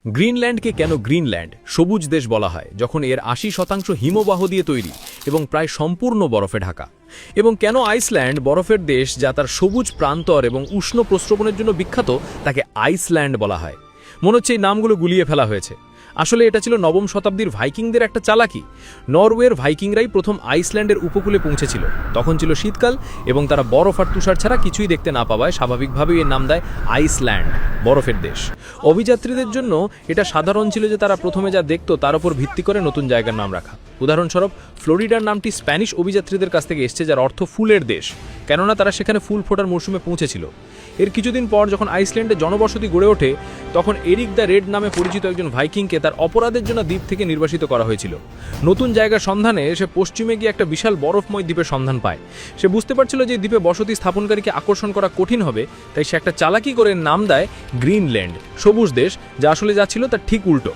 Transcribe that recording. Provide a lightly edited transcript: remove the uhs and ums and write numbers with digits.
গ্রিনল্যান্ডকে কেন গ্রিনল্যান্ড সবুজ দেশ বলা হয় যখন এর ৮০% হিমবাহ দিয়ে তৈরি এবং প্রায় সম্পূর্ণ বরফে ঢাকা? এবং কেন আইসল্যান্ড বরফের দেশ যা তার সবুজ প্রান্তর এবং উষ্ণ প্রস্রবণের জন্য বিখ্যাত তাকে আইসল্যান্ড বলা হয়? মনে হচ্ছে এই নামগুলো গুলিয়ে ফেলা হয়েছে। আসলে এটা ছিল নবম শতাব্দীর ভাইকিংদের একটা চালাকি। নরওয়ের ভাইকিংরাই প্রথম আইসল্যান্ডের উপকূলে পৌঁছেছিল। তখন ছিল শীতকাল এবং তারা বরফ আর তুষার ছাড়া কিছুই দেখতে না পাওয়ায় স্বাভাবিকভাবেই এর নাম দেয় আইসল্যান্ড, বরফের দেশ। অভিযাত্রীদের জন্য এটা সাধারণ ছিল যে তারা প্রথমে যা দেখত তার উপর ভিত্তি করে নতুন জায়গার নাম রাখা। উদাহরণস্বরূপ ফ্লোরিডার নামটি স্প্যানিশ অভিযাত্রীদের কাছ থেকে এসেছে, যার অর্থ ফুলের দেশ, কেননা তারা সেখানে ফুল ফোটার মরশুমে পৌঁছেছিল। এর কিছুদিন পর যখন আইসল্যান্ডে জনবসতি গড়ে ওঠে তখন এরিক দ্য রেড নামে পরিচিত একজন ভাইকিংকে তার অপরাধের জন্য দ্বীপ থেকে নির্বাসিত করা হয়েছিল। নতুন জায়গার সন্ধানে সে পশ্চিমে গিয়ে একটা বিশাল বরফময় দ্বীপের সন্ধান পায়। সে বুঝতে পারছিল যে দ্বীপে বসতি স্থাপনকারীকে আকর্ষণ করা কঠিন হবে, তাই সে একটা চালাকি করে নাম দেয় গ্রিনল্যান্ড, সবুজ দেশ, যা আসলে যা ছিল তার ঠিক উল্টো।